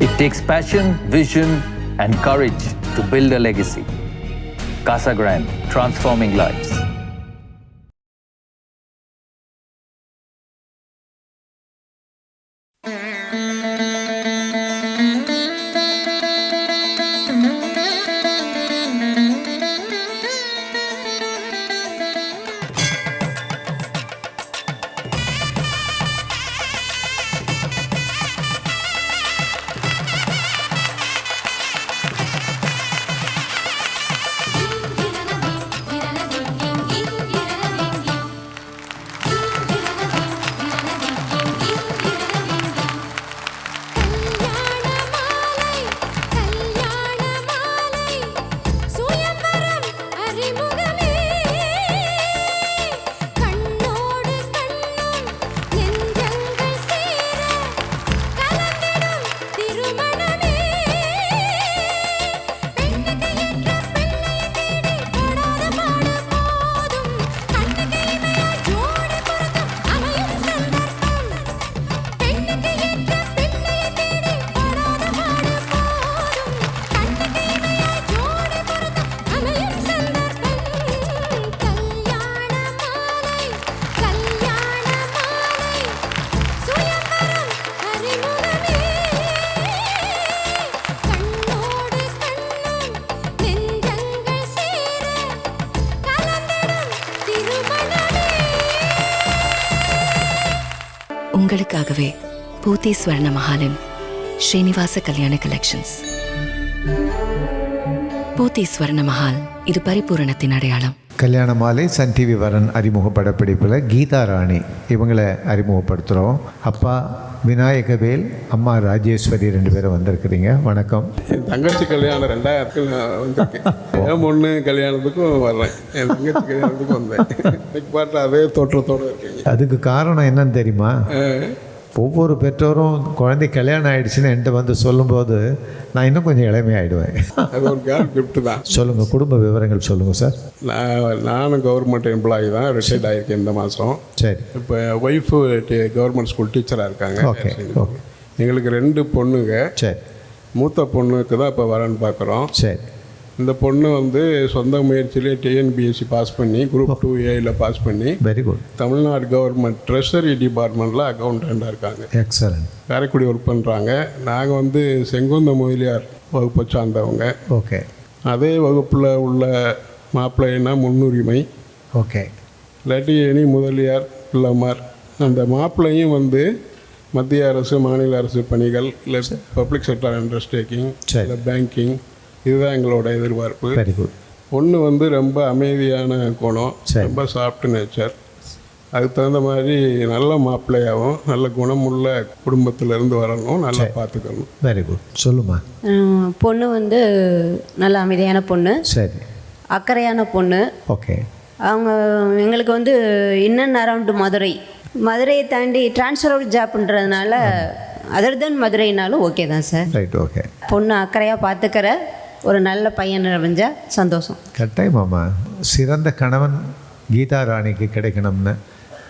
It takes passion, vision, and courage to build a legacy. Casa Grande, transforming lives. உங்களுக்காகவே பூத்தி ஸ்வர்ண மஹாலின் ஸ்ரீனிவாச கல்யாண collections. பூத்தி ஸ்வர்ண மஹால், இது பரிபூரணத்தின் அடையாளம். கல்யாண மாலை சன் டிவி வரன் அறிமுக படப்பிடிப்பில் கீதா ராணி இவங்களை அறிமுகப்படுத்துகிறோம். அப்பா விநாயகவேல், அம்மா ராஜேஸ்வரி, 2 பேரும் வந்திருக்கிறீங்க. வணக்கம். என் தங்கச்சி கல்யாணம் 2000 வந்திருக்கேன். என் பொண்ணு கல்யாணத்துக்கும் வர்றேன், என் தங்கச்சி கல்யாணத்துக்கும் வந்தேன். இன்னைக்கு பார்த்து அதே தோற்றத்தோடு இருக்கீங்க. அதுக்கு காரணம் என்னன்னு தெரியுமா? ஒவ்வொரு பெற்றோரும் குழந்தை கல்யாணம் ஆகிடுச்சுன்னு என்கிட்ட வந்து சொல்லும்போது நான் இன்னும் கொஞ்சம் இளமையாகிடுவேன். அது ஒரு கிஃப்ட் தான். சொல்லுங்கள், குடும்ப விவரங்கள் சொல்லுங்கள் சார். நானும் கவர்மெண்ட் எம்ப்ளாயி தான், ரிட்டையர்ட் ஆகியிருக்கேன் இந்த மாதம். சரி. இப்போ ஒய்ஃபு கவர்மெண்ட் ஸ்கூல் டீச்சராக இருக்காங்க. Okay okay. எங்களுக்கு 2 பொண்ணுங்க. சரி. மூத்த பொண்ணுக்கு தான் இப்போ வரேன்னு பார்க்குறோம். சரி. இந்த பொண்ணு வந்து சொந்த முயற்சியிலே டிஎன்பிஎஸ்சி பாஸ் பண்ணி குரூப் 2A பாஸ் பண்ணி very good. Tamil Nadu government treasury டிபார்ட்மெண்ட்டில் அக்கௌண்டண்ட்டாக இருக்காங்க. எக்ஸலன்ட். காரைக்குடி ஒர்க் பண்ணுறாங்க. நாங்கள் வந்து செங்குந்த முதலியார் வகுப்பை சார்ந்தவங்க. ஓகே. அதே வகுப்பில் உள்ள மாப்பிள்ளைன்னா முன்னுரிமை. ஓகே. இல்லாட்டி எனி முதலியார் பிள்ளைமார். அந்த மாப்பிள்ளையும் வந்து மத்திய அரசு மாநில அரசு பணிகள், இல்லை பப்ளிக் செக்டர் அண்டர்டேக்கிங், இல்லை பேங்கிங், இதுதான் எங்களோட எதிர்பார்ப்பு. Very good. ஒன்று வந்து ரொம்ப அமைதியான குணம், ரொம்ப சாஃப்ட் நேச்சர். அதுக்கு தகுந்த மாதிரி நல்ல மாப்பிள்ளையாகவும் நல்ல குணமுள்ள குடும்பத்திலேருந்து வரணும், நல்லா பார்த்துக்கணும். Very good. சொல்லுமா. பொண்ணு வந்து நல்ல அமைதியான பொண்ணு. சரி. அக்கறையான பொண்ணு. ஓகே. அவங்க எங்களுக்கு வந்து இன் அண்ட் அரவுண்டு மதுரையை தாண்டி ட்ரான்ஸ்ஃபர் அவுட் ஜாப்ன்றதுனால அதர் தென் மதுரைனாலும் ஓகே தான் சார். ரைட். ஓகே. பொண்ணு அக்கறையாக பார்த்துக்கிற ஒரு நல்ல பையன் அமைஞ்சா சந்தோஷம். கட்டாயமாம்மா. சிறந்த கணவன் கீதா ராணிக்கு கிடைக்கணும்னு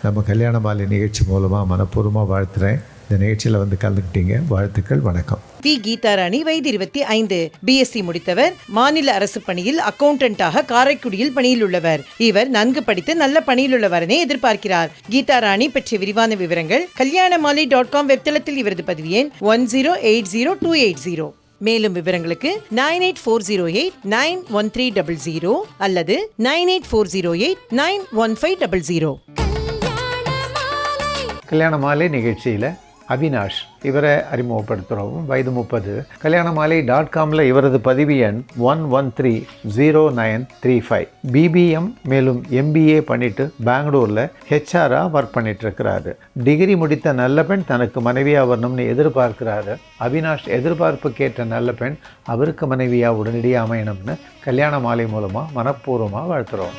நம்ம கல்யாண மாலை நிகழ்ச்சி மூலமாக மனப்பூர்வமாக வாழ்த்துறேன். இந்த நிகழ்ச்சியில் வந்து கலந்துக்கிட்டீங்க, வாழ்த்துக்கள். வணக்கம். பி. கீதா ராணி, வயது 25, BSc முடித்தவர். மாநில அரசு பணியில் அக்கவுண்டன்டாக காரைக்குடியில் பணியில் உள்ளவர். இவர் நன்கு படித்து நல்ல பணியில் உள்ளவரனே எதிர்பார்க்கிறார். கீதா ராணி பற்றிய விரிவான விவரங்கள் kalyanamali.com வெப்தளத்தில் இவரது பதிவு எண் 10802880. மேலும் விவரங்களுக்கு 9840891300 அல்லது 9840891500. கல்யாண மாலை நிகழ்ச்சியில் அவினாஷ் இவரை அறிமுகப்படுத்துகிறோம். வயது 30. kalyanamali.comல இவரது பதிவு எண் 1130935. BBM மேலும் MBA பண்ணிட்டு பெங்களூரில் HR ஒர்க் பண்ணிட்டு இருக்கிறாரு. டிகிரி முடித்த நல்ல பெண் தனக்கு மனைவியாக வரணும்னு எதிர்பார்க்கிறாரு. அவினாஷ் எதிர்பார்ப்புக்கேற்ற நல்ல பெண் அவருக்கு மனைவியாக உடனடியாக அமையணும்னு கல்யாண மாலை மூலமாக மனப்பூர்வமாக வாழ்த்துறோம்.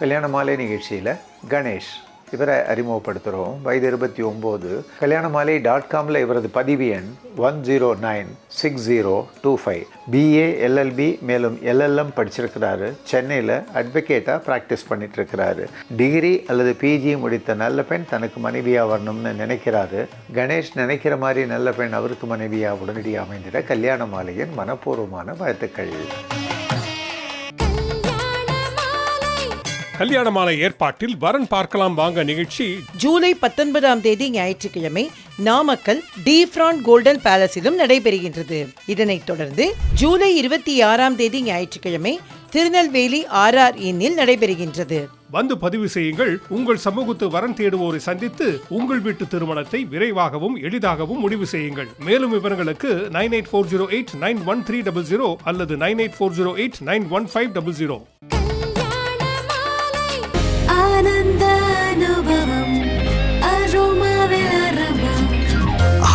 கல்யாண மாலை நிகழ்ச்சியில் கணேஷ் இவரை அறிமுகப்படுத்துகிறோம். வயது 29. kalyanamali.comல இவரது பதிவு எண் 1096025. BA LLB மேலும் LLM படிச்சிருக்கிறாரு. சென்னையில் அட்வொகேட்டாக ப்ராக்டிஸ் பண்ணிட்டு இருக்கிறாரு. டிகிரி அல்லது பிஜி முடித்த நல்ல பெண் தனக்கு மனைவியாக வரணும்னு நினைக்கிறாரு. கணேஷ் நினைக்கிற மாதிரி நல்ல பெண் அவருக்கு மனைவியாக உடனடியாக அமைந்திட கல்யாணமாலையின் மனப்பூர்வமான வாழ்த்துக்கள். கல்யாணமாலை ஏற்பாட்டில் வரன் பார்க்கலாம் வாங்க நிகழ்ச்சி ஜூலை 19ஆம் தேதி ஞாயிற்றுக்கிழமை நாமக்கல் டிஃப்ராண்ட் கோல்டன் பேலஸிலும் நடைபெறுகின்றது. இதனைத் தொடர்ந்து ஜூலை 26ஆம் தேதி ஞாயிற்றுக்கிழமை திருநெல்வேலி RR இன்னில் நடைபெறுகின்றது. வந்து பதிவு செய்யுங்கள். உங்கள் சமூகத்து வரன் தேடுவோரை சந்தித்து உங்கள் வீட்டு திருமணத்தை விரைவாகவும் எளிதாகவும் முடிவு செய்யுங்கள். மேலும் விவரங்களுக்கு 9840891300 அல்லது 9840891500.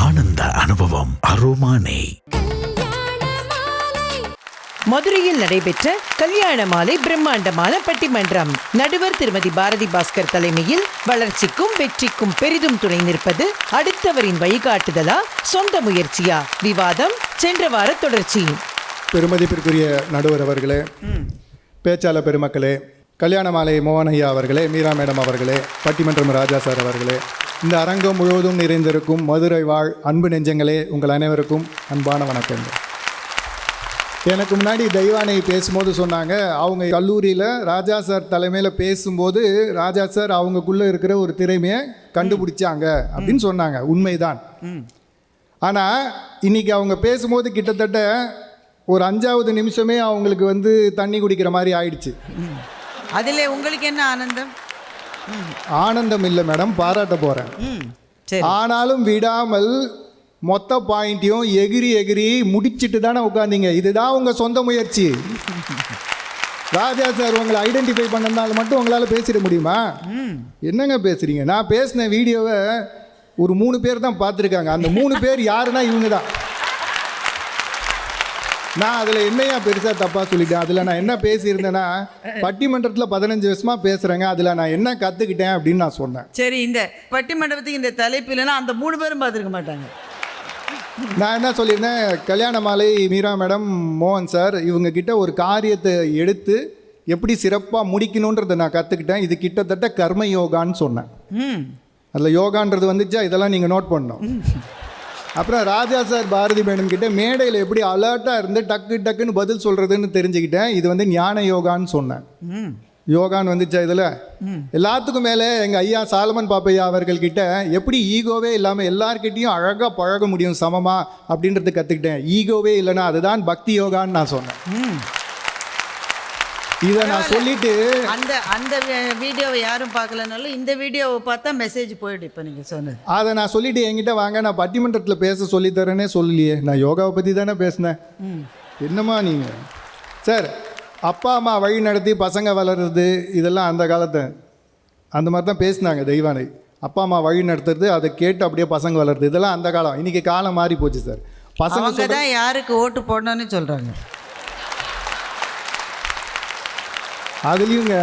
ஆனந்த அனுபவம் அரோமானே. மதுரையில் நடைபெற்ற கல்யாண மாலை பிரம்மாண்டமான பட்டிமன்றம். நடுவர் திருமதி பாரதி பாஸ்கர் தலைமையில் வளர்ச்சிக்கும் வெற்றிக்கும் பெரிதும் துணை நிற்பது அடுத்தவரின் வழிகாட்டுதலா சொந்த முயற்சியா? விவாதம் சென்ற வார தொடர்ச்சி. பெருமதிப்பிற்குரிய நடுவர் அவர்களே, பேச்சாளர் பெருமக்களே, கல்யாண மாலை மோகன் ஐயா அவர்களே, மீரா மேடம் அவர்களே, பட்டிமன்றம் ராஜா சார் அவர்களே, இந்த அரங்கம் முழுவதும் நிறைந்திருக்கும் மதுரை வாழ் அன்பு நெஞ்சங்களே, உங்கள் அனைவருக்கும் அன்பான வணக்கங்கள். எனக்கு முன்னாடி தெய்வானை பேசும்போது சொன்னாங்க, அவங்க கல்லூரியில் ராஜா சார் தலைமையில் பேசும்போது ராஜா சார் அவங்களுக்குள்ளே இருக்கிற ஒரு திறமையை கண்டுபிடிச்சாங்க அப்படின்னு சொன்னாங்க. உண்மைதான். ஆனால் இன்றைக்கி அவங்க பேசும்போது கிட்டத்தட்ட ஒரு 5வது நிமிஷமே அவங்களுக்கு தண்ணி குடிக்கிற மாதிரி ஆயிடுச்சு. அதில் உங்களுக்கு என்ன ஆனந்தம்? ஆனந்தம் இல்லை மேடம், பாராட்ட போகிறேன். ஆனாலும் விடாமல் மொத்த பாயிண்ட்டையும் எகிரி முடிச்சுட்டு தானே உட்காந்தீங்க. இதுதான் உங்கள் சொந்த முயற்சி. ராஜா சார் உங்களை ஐடென்டிஃபை பண்ணனால மட்டும் உங்களால் பேசிட முடியுமா? என்னங்க பேசுகிறீங்க? நான் பேசின வீடியோவை ஒரு 3 பேர் தான் பார்த்துருக்காங்க. அந்த 3 பேர் யாருன்னா இவங்க தான். நான் அதில் என்னையா பெருசாக தப்பாக சொல்லிட்டேன்? அதில் நான் என்ன பேசியிருந்தேன்னா, பட்டிமன்றத்தில் 15 வருஷமாக பேசுகிறேங்க, அதில் நான் என்ன கற்றுக்கிட்டேன் அப்படின்னு நான் சொன்னேன். சரி, இந்த பட்டிமன்றத்துக்கு இந்த தலைப்பு இல்லைன்னா அந்த 3 பேரும் பார்த்துருக்க மாட்டாங்க. நான் என்ன சொல்லியிருந்தேன், கல்யாண மாலை மீரா மேடம், மோகன் சார் இவங்கக்கிட்ட ஒரு காரியத்தை எடுத்து எப்படி சிறப்பாக முடிக்கணுன்றதை நான் கற்றுக்கிட்டேன். இது கிட்டத்தட்ட கர்ம யோகான்னு சொன்னேன். அதில் யோகான்றது வந்துச்சா, இதெல்லாம் நீங்கள் நோட் பண்ணணும். அப்புறம் ராஜா சார் பாரதி மேடம் கிட்ட மேடையில் எப்படி அலர்ட்டாக இருந்து டக்குன்னு பதில் சொல்கிறதுன்னு தெரிஞ்சுக்கிட்டேன். இது ஞான யோகான்னு சொன்னேன். யோகான்னு வந்துச்சா இதில்? எல்லாத்துக்கும் மேலே எங்கள் ஐயா சாலமன் பாப்பையா அவர்கள்கிட்ட எப்படி ஈகோவே இல்லாமல் எல்லார்கிட்டையும் அழகாக பழக முடியும் சமமா அப்படின்றது கற்றுக்கிட்டேன். ஈகோவே இல்லைன்னா அதுதான் பக்தி யோகான்னு நான் சொன்னேன். இதை நான் சொல்லிட்டு அந்த வீடியோவை யாரும் பார்க்கலனாலும் இந்த வீடியோவை பார்த்தா மெசேஜ் போயிடும். இப்போ நீங்கள் சொன்னது அதை நான் சொல்லிட்டு என்கிட்ட வாங்க, நான் பட்டிமன்றத்தில் பேச சொல்லித்தரேனே சொல்லலையே, நான் யோகாவை பற்றி தானே பேசினேன். என்னம்மா நீங்கள் சார், அப்பா அம்மா வழி நடத்தி பசங்க வளர்றது இதெல்லாம் அந்த காலத்தை அந்த மாதிரி தான் பேசினாங்க தெய்வானை. அப்பா அம்மா வழி நடத்துறது, அதை கேட்டு அப்படியே பசங்க வளர்றது, இதெல்லாம் அந்த காலம். இன்றைக்கி காலம் மாறி போச்சு சார். பசங்க தான் யாருக்கு ஓட்டு போடணும்னு சொல்கிறாங்க. அதுலேயுங்க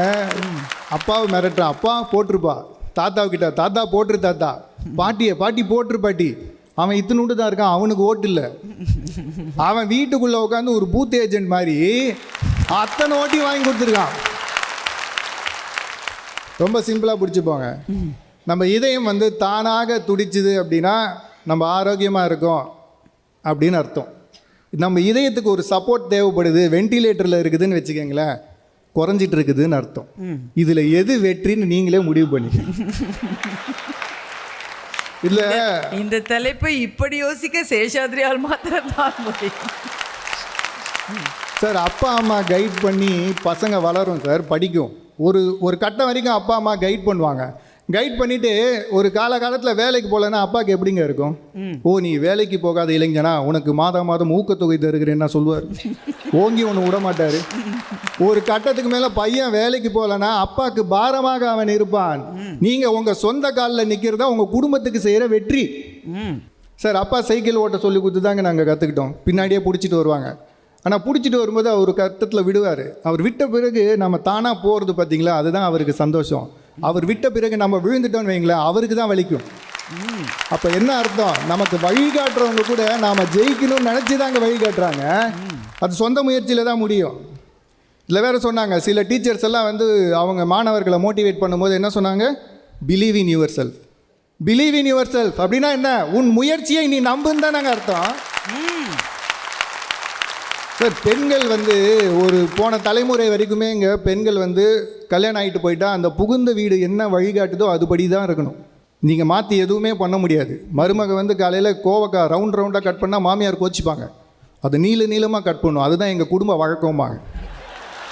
அப்பாவை மிரட்டுறான், அப்பா போட்டிருப்பா, தாத்தாவுக்கிட்ட தாத்தா போட்டுரு, தாத்தா பாட்டி போட்டுரு பாட்டி. அவன் இத்தினூண்டு தான் இருக்கான், அவனுக்கு ஓட்டு இல்லை. அவன் வீட்டுக்குள்ளே உட்காந்து ஒரு பூத் ஏஜென்ட் மாதிரி அத்தனை ஓட்டி வாங்கி கொடுத்துருக்கான். ரொம்ப சிம்பிளாக பிடிச்சிப்போங்க. நம்ம இதயம் தானாக துடிச்சுது அப்படின்னா நம்ம ஆரோக்கியமாக இருக்கோம் அப்படின்னு அர்த்தம். நம்ம இதயத்துக்கு ஒரு சப்போர்ட் தேவைப்படுது, வெண்டிலேட்டரில் இருக்குதுன்னு வச்சுக்கோங்களேன், குறைஞ்சிட்டு இருக்குதுன்னு அர்த்தம். இதில் எது வெற்றின்னு நீங்களே முடிவு பண்ணிக்க. இல்லை, இந்த தலைப்பை இப்படி யோசிக்க சேஷாத்ரியால் மாத்திரம் தான் முடியும் சார். அப்பா அம்மா கைட் பண்ணி பசங்க வளரும் சார், படிக்கும். ஒரு கட்டம் வரைக்கும் அப்பா அம்மா கைட் பண்ணுவாங்க. கைட் பண்ணிவிட்டு ஒரு காலத்தில் வேலைக்கு போகலன்னா அப்பாவுக்கு எப்படிங்க இருக்கும்? ஓ, நீ வேலைக்கு போகாத இளைஞனா, உனக்கு மாதம் ஊக்கத்தொகை தருகிறேன்னா சொல்லுவார். ஓங்கி ஒன்று விட மாட்டார். ஒரு கட்டத்துக்கு மேலே பையன் வேலைக்கு போகலன்னா அப்பாவுக்கு பாரமாக அவன் இருப்பான். நீங்கள் உங்கள் சொந்த காலில் நிற்கிறதா உங்கள் குடும்பத்துக்கு செய்கிற வெற்றி சார். அப்பா சைக்கிள் ஓட்ட சொல்லி கொடுத்து தாங்க நாங்கள் கற்றுக்கிட்டோம். பின்னாடியே பிடிச்சிட்டு வருவாங்க. ஆனால் பிடிச்சிட்டு வரும்போது அவர் கட்டத்தில் விடுவார். அவர் விட்ட பிறகு நம்ம தானாக போகிறது பார்த்திங்களா, அதுதான் அவருக்கு சந்தோஷம். அவர் விட்ட பிறகு நம்ம விழுந்துட்டோம்னு வைங்களேன், அவருக்கு தான் வலிக்கும். அப்போ என்ன அர்த்தம்? நமக்கு வழிகாட்டுறவங்க கூட நாம் ஜெயிக்கணும்னு நினச்சி தாங்க வழிகாட்டுறாங்க. அது சொந்த முயற்சியில் தான் முடியும். இதில் வேறு சொன்னாங்க, சில டீச்சர்ஸ் எல்லாம் வந்து அவங்க மாணவர்களை மோட்டிவேட் பண்ணும்போது என்ன சொன்னாங்க? Believe in your self. Believe in your self அப்படின்னா என்ன? உன் முயற்சியை நீ நம்புன்னு தானங்க அர்த்தம். சார், பெண்கள் வந்து ஒரு போன தலைமுறை வரைக்குமே இங்கே பெண்கள் வந்து கல்யாணம் ஆகிட்டு போயிட்டா அந்த புகுந்த வீடு என்ன வழிகாட்டுதோ அதுபடி தான் இருக்கணும். நீங்கள் மாற்றி எதுவுமே பண்ண முடியாது. மருமக வந்து காலையில் கோவக்காய் ரவுண்டாக கட் பண்ணால் மாமியார் கோச்சிப்பாங்க. அது நீளமாக கட் பண்ணும். அதுதான் எங்கள் குடும்ப வழக்கமாங்க.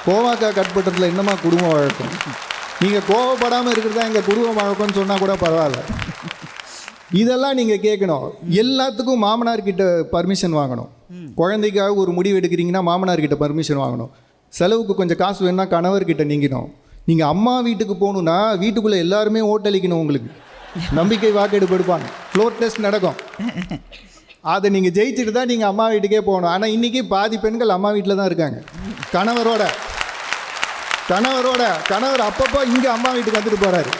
கோவக்காய் கட் பண்ணுறதுல என்னமா குடும்ப வழக்கம்? நீங்கள் கோவப்படாமல் இருக்கிறது தான் எங்கள் குடும்ப வழக்கம்னு சொன்னால் கூட பரவாயில்ல. இதெல்லாம் நீங்கள் கேட்கணும். எல்லாத்துக்கும் மாமனார்கிட்ட பர்மிஷன் வாங்கணும். குழந்தைக்காக ஒரு முடிவு எடுக்கிறீங்கன்னா மாமனார்கிட்ட பர்மிஷன் வாங்கணும். செலவுக்கு கொஞ்சம் காசு வேணுன்னா கணவர்கிட்ட நீங்கினோம். நீங்கள் அம்மா வீட்டுக்கு போகணுன்னா வீட்டுக்குள்ளே எல்லாருமே ஓட்டளிக்கணும். உங்களுக்கு நம்பிக்கை வாக்கெடுப்பு எடுப்பாங்க, ஃப்ளோர் டெஸ்ட் நடக்கும். அதை நீங்கள் ஜெயிச்சுட்டு தான் நீங்கள் அம்மா வீட்டுக்கே போகணும். ஆனால் இன்றைக்கி பாதி பெண்கள் அம்மா வீட்டில் தான் இருக்காங்க. கணவர் அப்பப்போ இங்கே அம்மா வீட்டுக்கு வந்துட்டு போகிறாரு.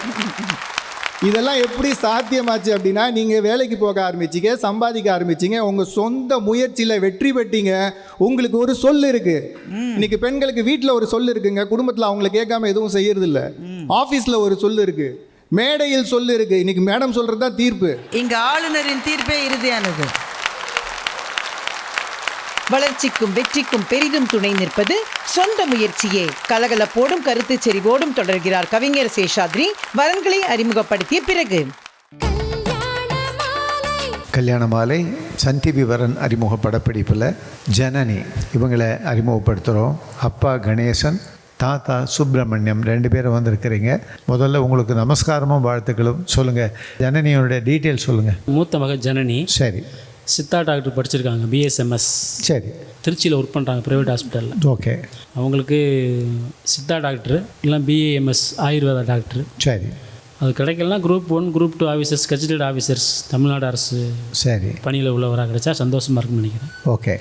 இதெல்லாம் எப்படி சாத்தியமாச்சு அப்படின்னா, நீங்கள் வேலைக்கு போக ஆரம்பிச்சிங்க, சம்பாதிக்க ஆரம்பிச்சிங்க, உங்கள் சொந்த முயற்சியில் வெற்றி பெற்றீங்க. உங்களுக்கு ஒரு சொல் இருக்குது. இன்றைக்கி பெண்களுக்கு வீட்டில் ஒரு சொல் இருக்குங்க, குடும்பத்தில் அவங்கள கேட்காம எதுவும் செய்யறதில்ல. ஆஃபீஸில் ஒரு சொல் இருக்குது, மேடையில் சொல் இருக்குது. இன்றைக்கி மேடம் சொல்கிறது தான் தீர்ப்பு. இங்கே ஆளுநரின் தீர்ப்பே இறுதியானது. வளர்ச்சிக்கும் வெற்றிக்கும் பெரிதும் துணை நிற்பது சொந்த முயற்சியே. கலகலப்போடும் கருத்து செறிவோடும் தொடர்கிறார் கவிஞர் சேஷாத்ரி வரன்களை அறிமுகப்படுத்திய பிறகு. கல்யாண மாலை சன் டிவி வரன் அறிமுக படப்பிடிப்பில் ஜனனி இவங்களை அறிமுகப்படுத்துகிறோம். அப்பா கணேசன், தாத்தா சுப்பிரமணியம் 2 பேரும் வந்திருக்கிறீங்க. முதல்ல உங்களுக்கு நமஸ்காரமும் வாழ்த்துக்களும். சொல்லுங்கள், ஜனனியோட டீட்டெயில் சொல்லுங்கள். மூத்த மகள் ஜனனி. சரி. சித்தா டாக்டர் படிச்சிருக்காங்க, BSMS. சரி. திருச்சியில் ஒர்க் பண்ணுறாங்க ப்ரைவேட் ஹாஸ்பிட்டலில். ஓகே. அவங்களுக்கு சித்தா டாக்டர் இல்லை BAMS ஆயுர்வேதா டாக்டர். சரி. அது கிடைக்கலாம். Group 1 Group 2 officers, gazetted officers Tamil Nadu அரசு சரி பணியில் உள்ளவராக கிடைச்சா சந்தோஷமாக இருக்குன்னு நினைக்கிறேன். ஓகே.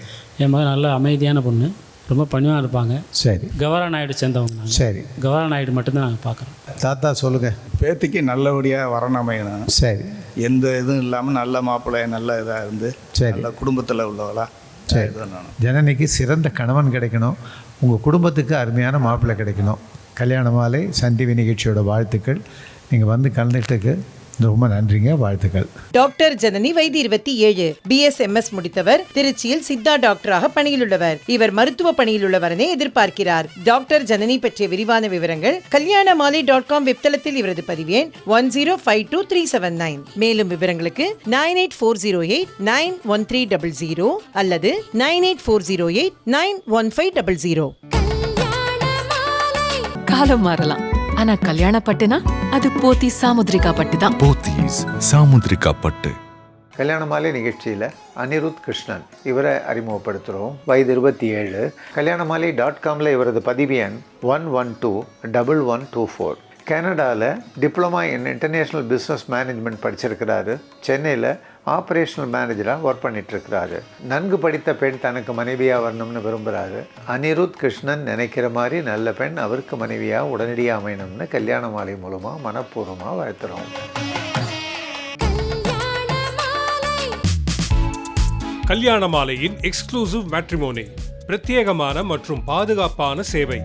என் மகன் நல்ல அமைதியான பொண்ணு, ரொம்ப பணிவாக இருப்பாங்க. சரி. கவரா நாயுடு சேர்ந்தவங்க. சரி. கவரா நாயுடு மட்டும்தான் நாங்கள் பார்க்குறோம். தாத்தா சொல்லுங்கள். பேத்திக்கு நல்லபடியாக வரணும் அமையணும். சரி. எந்த இதுவும் இல்லாமல் நல்ல மாப்பிள்ளை, நல்ல இதாக இருந்து சரி நல்ல குடும்பத்தில் உள்ளவளா. சரி. ஜனனிக்கு சிறந்த கணவன் கிடைக்கணும், உங்கள் குடும்பத்துக்கு அருமையான மாப்பிள்ளை கிடைக்கணும். கல்யாண மாலை சன் டிவி நிகழ்ச்சியோட வாழ்த்துக்கள். நீங்கள் வந்து கலந்துட்டுக்கு ரொம்ப நன்றிங்க, வாழ்த்துக்கள். டாக்டர் ஜனனி வயது 27, BSMS முடித்தவர், திருச்சியில் சித்தா டாக்டராக பணியிலுள்ளவர். இவர் மருத்துவ பணியிலுள்ளவரனே எதிர்பார்க்கிறார். டாக்டர் ஜனனி பற்றிய விரிவான விவரங்கள் kalyanamali.com வெப்தளத்தில் இவரது பதிவு எண் 10522379. மேலும் விவரங்களுக்கு 9840891300 அல்லது 9840891500. காலம் மாறலாம், ஆனா கல்யாண பட்டுனா அது போத்தி சாமுத்ரிகா பட்டு தான். போத்தீஸ் சாமுத்ரிகா பட்டு. கல்யாண மாலை நிகழ்ச்சியில் அனிருத் கிருஷ்ணன் இவரை அறிமுகப்படுத்துகிறோம். வயது 27. kalyanamali.comல இவரது பதிவு எண் 1121124. கனடாவில் diploma in international business management படிச்சிருக்கிறாரு. சென்னையில் ஆப்ரேஷனல் மேனேஜராக ஒர்க் பண்ணிகிட்ருக்கிறாரு. நன்கு படித்த பெண் தனக்கு மனைவியாக வரணும்னு விரும்புகிறாரு. அனிருத் கிருஷ்ணன் நினைக்கிற மாதிரி நல்ல பெண் அவருக்கு மனைவியாக உடனடியாக அமையணும்னு கல்யாண மாலை மூலமாக மனப்பூர்வமாக வாழ்த்துறோம். கல்யாண மாலையின் எக்ஸ்க்ளூசிவ் மேட்ரிமோனி, பிரத்யேகமான மற்றும் பாதுகாப்பான சேவை.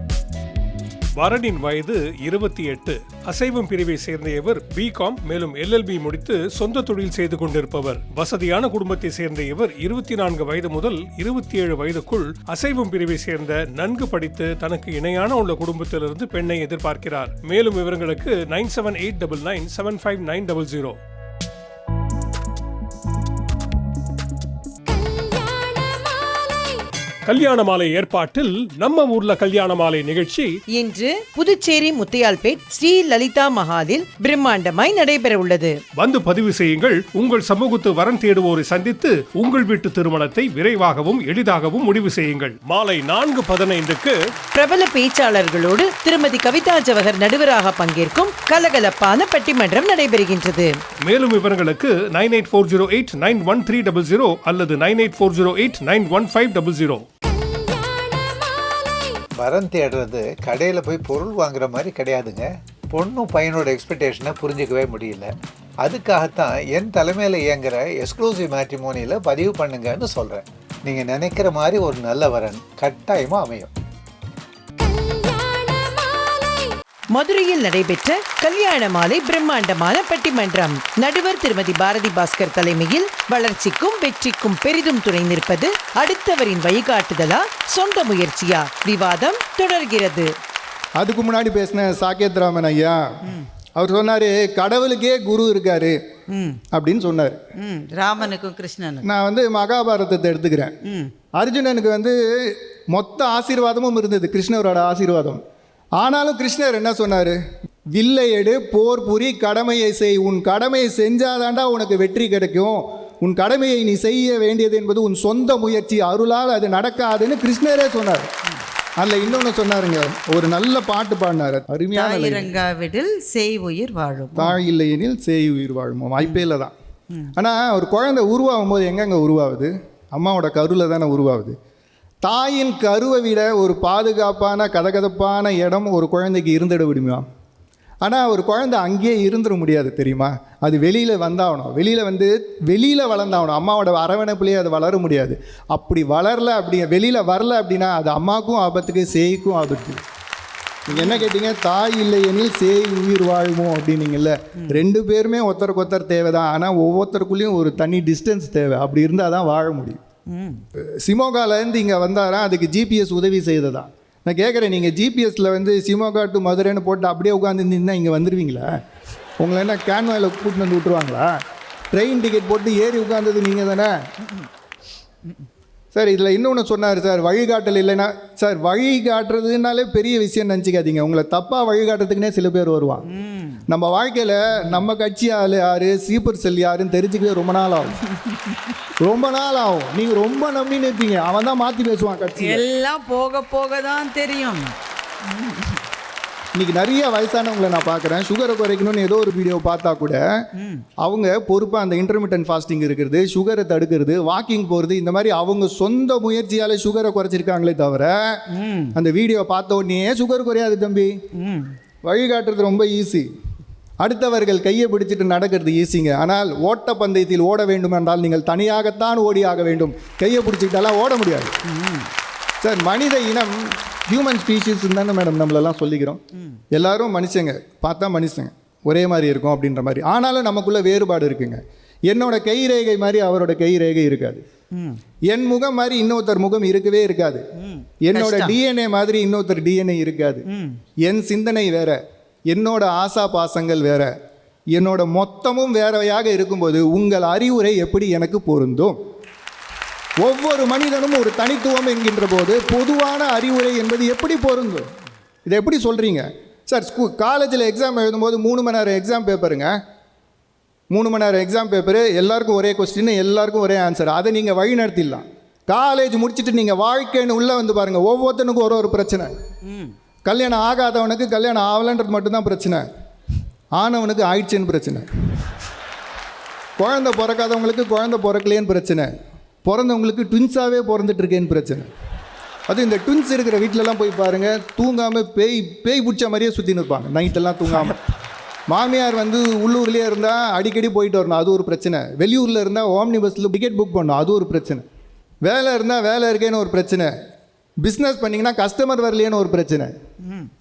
வரனின் வயது 28. அசைவம் பிரிவை சேர்ந்த இவர் BCom மேலும் LLB முடித்து சொந்த தொழில் செய்து கொண்டிருப்பவர். வசதியான குடும்பத்தை சேர்ந்த இவர் 24 வயது முதல் 27 வயதுக்குள் அசைவம் பிரிவை சேர்ந்த நன்கு படித்து தனக்கு இணையான உள்ள குடும்பத்திலிருந்து பெண்ணை எதிர்பார்க்கிறார். மேலும் விவரங்களுக்கு 9789975900. கல்யாண மாலை ஏற்பாட்டில் நம்ம ஊர்ல கல்யாண மாலை நிகழ்ச்சி இன்று புதுச்சேரி முத்தையால்பேட் ஸ்ரீ லலிதா மஹாலில் பிரம்மாண்டமாய் நடைபெற உள்ளது. வந்து பதிவு செய்யுங்கள். உங்கள் சமூகத்து வரன் தேடுவோரை சந்தித்து உங்கள் வீட்டு திருமணத்தை விரைவாகவும் எளிதாகவும் முடிவு செய்யுங்கள். மாலை 4:15க்கு பிரபல பேச்சாளர்களோடு திருமதி கவிதா ஜவஹர் நடுவராக பங்கேற்கும் கலகலப்பான பட்டிமன்றம் நடைபெறுகின்றது. மேலும் விவரங்களுக்கு 9840891300 அல்லது 9840891500. வரன் தேடுறது கடையில் போய் பொருள் வாங்குற மாதிரி கிடையாதுங்க. பொண்ணும் பையனோட எக்ஸ்பெக்டேஷனை புரிஞ்சிக்கவே முடியல. அதுக்காகத்தான் என் தலைமையில் இயங்குகிற எக்ஸ்க்ளூசிவ் மேட்ரிமோனியில் பதிவு பண்ணுங்கன்னு சொல்கிறேன். நீங்கள் நினைக்கிற மாதிரி ஒரு நல்ல வரன் கட்டாயமாக அமையும். மதுரையில் நடைபெற்ற கல்யாண மாலை பிரம்மாண்டமான பட்டிமன்றம். நடுவர் திருமதி பாரதி பாஸ்கர் தலைமையில் வளர்ச்சிக்கும் வெற்றிக்கும் பெரிதும் துணை நிற்பது அடுத்தவரின் வழிகாட்டுதலா, சொந்த முயற்சியா? விவாதம் தொடர்கிறது. அதுக்கு முன்னாடி பேசின சாக்கேத்ராமன் ஐயா அவர் சொன்னார், கடவுளுக்கே குரு இருக்காரு அப்படின்னு சொன்னார். ராமனுக்கும் கிருஷ்ணனுக்கும். நான் மகாபாரதத்தை எடுத்துக்கிறேன். அர்ஜுனனுக்கு மொத்த ஆசீர்வாதமும் இருந்தது, கிருஷ்ணரோட ஆசீர்வாதம். ஆனாலும் கிருஷ்ணர் என்ன சொன்னார்? வில்லை எடு, போர் புரி, கடமையை செய். உன் கடமையை செஞ்சாதாண்டா உனக்கு வெற்றி கிடைக்கும். உன் கடமையை நீ செய்ய வேண்டியது என்பது உன் சொந்த முயற்சி, அருளால் அது நடக்காதுன்னு கிருஷ்ணரே சொன்னார். அதில் இன்னொன்று சொன்னாருங்க, ஒரு நல்ல பாட்டு பாடினார், அருமையான. தாயிரங்காவிடில் செய் உயிர் வாழும், தாய் இல்லையெனில் சேய் உயிர் வாழுமோ. வாய்ப்பே தான். ஆனால் ஒரு குழந்தை உருவாகும் போது எங்கெங்கே உருவாகுது? அம்மாவோட கருவில் தானே உருவாகுது. தாயின் கருவை விட ஒரு பாதுகாப்பான கதகதப்பான இடம் ஒரு குழந்தைக்கு இருந்துட விடுமா? ஆனால் ஒரு குழந்தை அங்கேயே இருந்துட முடியாது, தெரியுமா? அது வெளியில் வந்தாகணும். வெளியில் வளர்ந்தாகணும். அம்மாவோட அரவணைப்புலேயே அது வளர முடியாது. அப்படி வளரல, அப்படி வெளியில் வரல அப்படின்னா அது அம்மாவுக்கும் ஆபத்துக்கு, சேய்க்கும் ஆபத்து. நீங்கள் என்ன கேட்டீங்க? தாய் இல்லையெனில் சேய் உயிர் வாழுமோ அப்படின்னீங்கல்ல. ரெண்டு பேருமே ஒருத்தருக்கு ஒருத்தர் தேவை தான். ஆனால் ஒவ்வொருத்தருக்குள்ளேயும் ஒரு தனி டிஸ்டன்ஸ் தேவை. அப்படி இருந்தால் தான் வாழ முடியும். சிமோகாலேருந்து இங்கே வந்தாரா, அதுக்கு ஜிபிஎஸ் உதவி செய்ததா? நான் கேட்குறேன், நீங்கள் ஜிபிஎஸ்சில் சிமோகா டு மதுரைன்னு போட்டு அப்படியே உட்காந்துருந்தீங்கன்னா இங்கே வந்துடுவீங்களா? உங்களை என்ன கேன்வாயில் கூட்டிட்டு வந்து விட்டுருவாங்களா? ட்ரெயின் டிக்கெட் போட்டு ஏறி உட்காந்தது நீங்கள் தானே சார். இதில் இன்னொன்று சொன்னார் சார், வழிகாட்டல் இல்லைன்னா. சார், வழிகாட்டுறதுனாலே பெரிய விஷயம் நினச்சிக்காதீங்க. உங்களை தப்பாக வழிகாட்டுறதுக்குனே சில பேர் வருவாங்க. நம்ம வாழ்க்கையில் நம்ம கட்சி ஆள் யார், சீப்பர் செல் யாருன்னு தெரிஞ்சுக்கவே ரொம்ப நாள் ஆகும். நீங்கள் ரொம்ப நம்பின்னு இருப்பீங்க, அவன் தான் மாற்றி பேசுவான். கட்சி எல்லாம் போக போக தான் தெரியும். இன்றைக்கி நிறைய வயசானவங்களை நான் பார்க்குறேன், சுகரை குறைக்கணும்னு ஏதோ ஒரு வீடியோ பார்த்தா கூட அவங்க பொறுப்பாக அந்த இன்டர்மிட்டன்ட் ஃபாஸ்டிங் இருக்கிறது, சுகரை தடுக்கிறது, வாக்கிங் போகிறது, இந்த மாதிரி அவங்க சொந்த முயற்சியால் சுகரை குறைச்சிருக்காங்களே தவிர அந்த வீடியோ பார்த்த உடனே சுகர் குறையாது தம்பி. வழிகாட்டுறது ரொம்ப ஈஸி. அடுத்தவர்கள் கையை பிடிச்சிட்டு நடக்கிறது ஈஸிங்க. ஆனால் ஓட்டப்பந்தயத்தில் ஓட வேண்டும் என்றால் நீங்கள் தனியாகத்தான் ஓடியாக வேண்டும். கையை பிடிச்சிக்கிட்டாலாம் ஓட முடியாது சார். மனித இனம் ஹியூமன் ஸ்பீஷீஸ் தானே மேடம் நம்மளெல்லாம் சொல்லிக்கிறோம். எல்லாரும் மனுஷங்க, பார்த்தா மனுஷங்க ஒரே மாதிரி இருக்கும் அப்படின்ற மாதிரி. ஆனாலும் நமக்குள்ளே வேறுபாடு இருக்குங்க. என்னோட கை ரேகை மாதிரி அவரோட கை ரேகை இருக்காது. என் முகம் மாதிரி இன்னொருத்தர் முகம் இருக்கவே இருக்காது. என்னோட டிஎன்ஏ மாதிரி இன்னொருத்தர் டிஎன்ஏ இருக்காது. என் சிந்தனை வேற, என்னோட ஆசா பாசங்கள் வேற, என்னோட மொத்தமும் வேறையாக இருக்கும்போது உங்கள் அறிவுரை எப்படி எனக்கு பொருந்தும்? ஒவ்வொரு மனிதனும் ஒரு தனித்துவம் என்கின்ற போது பொதுவான அறிவுரை என்பது எப்படி பொருந்தும்? இதை எப்படி சொல்கிறீங்க சார்? காலேஜில் எக்ஸாம் எழுதும்போது 3 மணி நேரம் எக்ஸாம் பேப்பருங்க. 3 மணி நேரம் எக்ஸாம் பேப்பரு, எல்லாருக்கும் ஒரே கொஸ்டின், எல்லாருக்கும் ஒரே ஆன்சர். அதை நீங்கள் வழி நடத்திடலாம். காலேஜ் முடிச்சுட்டு நீங்கள் வாழ்க்கைன்னு உள்ளே வந்து பாருங்கள், ஒவ்வொருத்தனுக்கும் ஒரு பிரச்சனை. கல்யாணம் ஆகாதவனுக்கு கல்யாணம் ஆகலைன்றது மட்டும்தான் பிரச்சனை, ஆனவனுக்கு ஆயிடுச்சுன்னு பிரச்சனை. குழந்தை பிறக்காதவங்களுக்கு குழந்தை பிறக்கலேன்னு பிரச்சனை, பிறந்தவங்களுக்கு ட்வின்ஸாகவே பிறந்துட்டுருக்கேன்னு பிரச்சனை. அது இந்த ட்வின்ஸ் இருக்கிற வீட்டிலலாம் போய் பாருங்கள், தூங்காமல் பேய் பிடிச்ச மாதிரியே சுற்றின்னு இருப்பாங்க நைட்டெல்லாம் தூங்காமல். மாமியார் உள்ளூர்லேயே இருந்தால் அடிக்கடி போயிட்டு வரணும், அது ஒரு பிரச்சனை. வெளியூரில் இருந்தால் ஓம்னி பஸ்ஸில் டிக்கெட் புக் பண்ணணும், அது ஒரு பிரச்சனை. வேலை இருந்தால் வேலை இருக்கேன்னு ஒரு பிரச்சனை. பிஸ்னஸ் பண்ணிங்கன்னா கஸ்டமர் வரலையேன்னு ஒரு பிரச்சனை.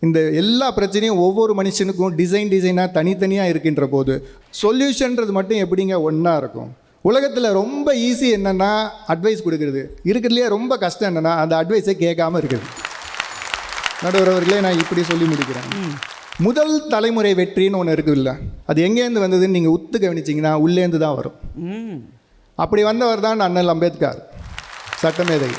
இந்த எல்லா பிரச்சனையும் ஒவ்வொரு மனுஷனுக்கும் டிசைனாக தனித்தனியாக இருக்கின்ற போது சொல்யூஷன்றது மட்டும் எப்படிங்க ஒன்றா இருக்கும்? உலகத்தில் ரொம்ப ஈஸி என்னென்னா அட்வைஸ் கொடுக்குறது, இருக்கிறதுலையே ரொம்ப கஷ்டம் என்னென்னா அந்த அட்வைஸை கேட்காமல் இருக்குது. நடுவர் அவர்களே, நான் இப்படி சொல்லி முடிக்கிறேன். முதல் தலைமுறை வெற்றின்னு ஒன்று இருக்குது இல்லை, அது எங்கேருந்து வந்ததுன்னு நீங்கள் உத்து கவனிச்சிங்கன்னா உள்ளேருந்து தான் வரும். அப்படி வந்தவர் தான் அண்ணல் அம்பேத்கர், சட்டமேதை.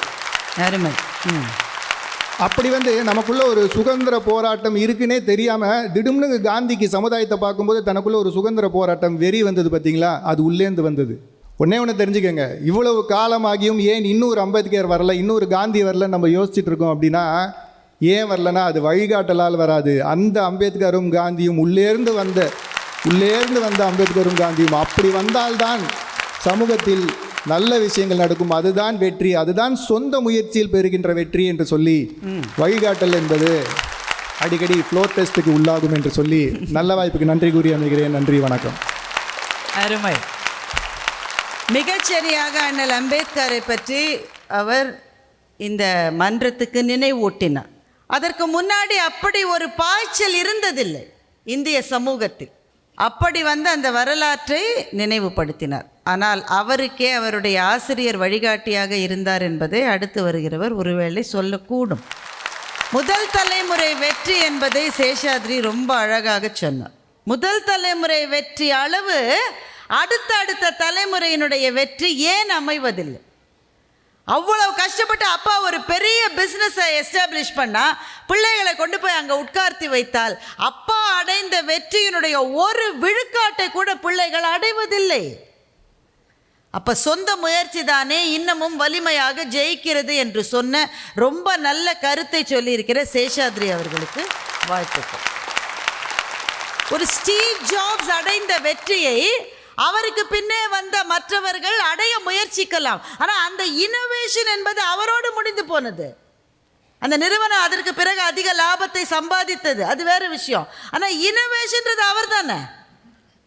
அப்படி நமக்குள்ள ஒரு சுதந்திர போராட்டம் இருக்குன்னே தெரியாமல் திடும்னு காந்திக்கு சமுதாயத்தை பார்க்கும்போது தனக்குள்ள ஒரு சுதந்திர போராட்டம் வெறி வந்தது பார்த்தீங்களா, அது உள்ளேந்து வந்தது. ஒன்று தெரிஞ்சுக்கங்க, இவ்வளவு காலமாகியும் ஏன் இன்னொரு அம்பேத்கர் வரல, இன்னொரு காந்தி வரலன்னு நம்ம யோசிச்சுட்டு இருக்கோம் அப்படின்னா, ஏன் வரலன்னா அது வழிகாட்டலால் வராது. அந்த அம்பேத்கரும் காந்தியும் உள்ளேர்ந்து வந்த அம்பேத்கரும் காந்தியும் அப்படி வந்தால்தான் சமூகத்தில் நல்ல விஷயங்கள் நடக்கும். அதுதான் வெற்றி, அதுதான் சொந்த முயற்சியில் பெறுகின்ற வெற்றி என்று சொல்லி வழிகாட்டல் என்பது அடிக்கடி ஃப்ளோர் டெஸ்ட்டுக்கு உள்ளாகும் என்று சொல்லி நல்ல வாய்ப்புக்கு நன்றி கூறி அமைகிறேன். நன்றி, வணக்கம். அருமை. மிகச்சரியாக அண்ணல் அம்பேத்கரை பற்றி அவர் இந்த மன்றத்துக்கு நினைவூட்டினார். அதற்கு முன்னாடி அப்படி ஒரு பாய்ச்சல் இருந்ததில்லை இந்திய சமூகத்தில். அப்படி வந்து அந்த வரலாற்றை நினைவுபடுத்தினார். ஆனால் அவருக்கே அவருடைய ஆசிரியர் வழிகாட்டியாக இருந்தார் என்பதை அடுத்து வருகிறவர் ஒருவேளை சொல்லக்கூடும். முதல் தலைமுறை வெற்றி என்பதை சேஷாத்ரி ரொம்ப அழகாக சொன்னார். முதல் தலைமுறை வெற்றி அளவு அடுத்த தலைமுறையினுடைய வெற்றி ஏன் அமைவதில்லை? அவ்வளவு கஷ்டப்பட்டு அப்பா ஒரு பெரிய பிஸ்னஸை எஸ்டாப்ளிஷ் பண்ணால் பிள்ளைகளை கொண்டு போய் அங்கே உட்கார்த்தி வைத்தால் அப்பா அடைந்த வெற்றியினுடைய ஒரு விழுக்காட்டை கூட பிள்ளைகள் அடைவதில்லை. அப்போ சொந்த முயற்சி தானே இன்னமும் வலிமையாக ஜெயிக்கிறது என்று சொன்ன ரொம்ப நல்ல கருத்தை சொல்லியிருக்கிற சேஷாத்ரி அவர்களுக்கு வாழ்த்துக்கள். ஒரு ஸ்டீவ் ஜாப்ஸ் அடைந்த வெற்றியை அவருக்கு பின்னே வந்த மற்றவர்கள் அடைய முயற்சிக்கலாம். ஆனால் அந்த இனோவேஷன் என்பது அவரோடு முடிந்து போனது. அந்த நிறுவனம் அதற்கு பிறகு அதிக லாபத்தை சம்பாதித்தது, அது வேறு விஷயம். ஆனால் இனோவேஷன்றது அவர் தானே.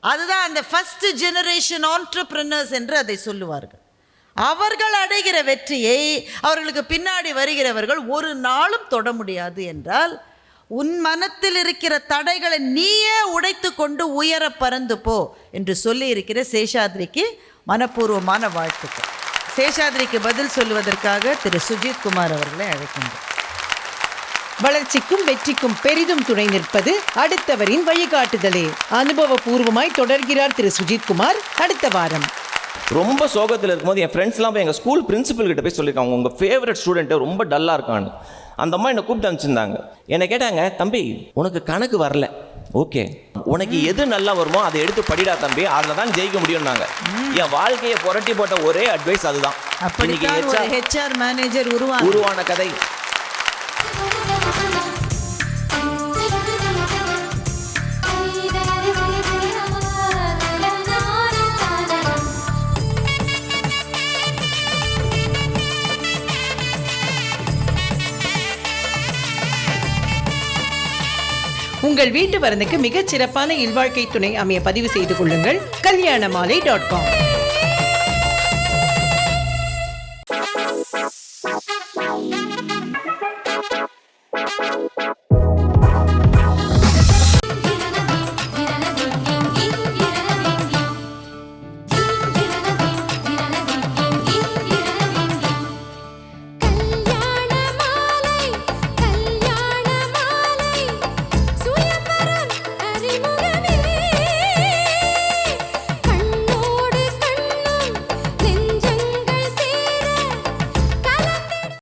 அதுதான் அந்த ஃபர்ஸ்ட் ஜெனரேஷன் ஆண்டர்பிரினர்ஸ் என்று அதை சொல்லுவார்கள். அவர்கள் அடைகிற வெற்றியை அவர்களுக்கு பின்னாடி வருகிறவர்கள் ஒரு நாளும் தொட முடியாது என்றால் உன் மனத்தில் இருக்கிற தடைகளை நீயே உடைத்து கொண்டு உயர பறந்து போ என்று சொல்லி இருக்கிற சேஷாத்ரிக்கு மனப்பூர்வமான வாழ்த்துக்கள். சேஷாத்ரிக்கு பதில் சொல்லுவதற்காக திரு சுஜித் குமார் அவர்களை அழைக்கின்றோம். வளர்ச்சிக்கும் வெற்றிக்கும் பெரிதும் துணை நிற்பது அடுத்தவரின் வழிகாட்டுதலே. அனுபவபூர்வமாய் தொடர்கிறார் திரு சுஜித் குமார். அடுத்த வாரம் ரொம்ப சோகத்தில் இருக்கும்போது என் ஃப்ரெண்ட்ஸ்லாம் போய் எங்கள் ஸ்கூல் பிரின்சிபல் கிட்ட போய் சொல்லியிருக்காங்க, உங்கள் ஃபேவரட் ஸ்டூடெண்ட்டு ரொம்ப டல்லாக இருக்கான்னு. அந்த அம்மா என்னை கூப்பிட்டு அனுப்பிச்சிருந்தாங்க. என்னை கேட்டாங்க, தம்பி உனக்கு கணக்கு வரல, ஓகே, உனக்கு எது நல்லா வருமோ அதை எடுத்து படிடா தம்பி, அதில் தான் ஜெயிக்க முடியும்னாங்க. என் வாழ்க்கையை புரட்டி போட்ட ஒரே அட்வைஸ் அதுதான். HR மேனேஜர் உருவான கதை. உங்கள் வீட்டு வரனுக்கு மிகச் சிறப்பான இல்வாழ்க்கை துணை அமைய பதிவு செய்து கொள்ளுங்கள். kalyanamaalai.com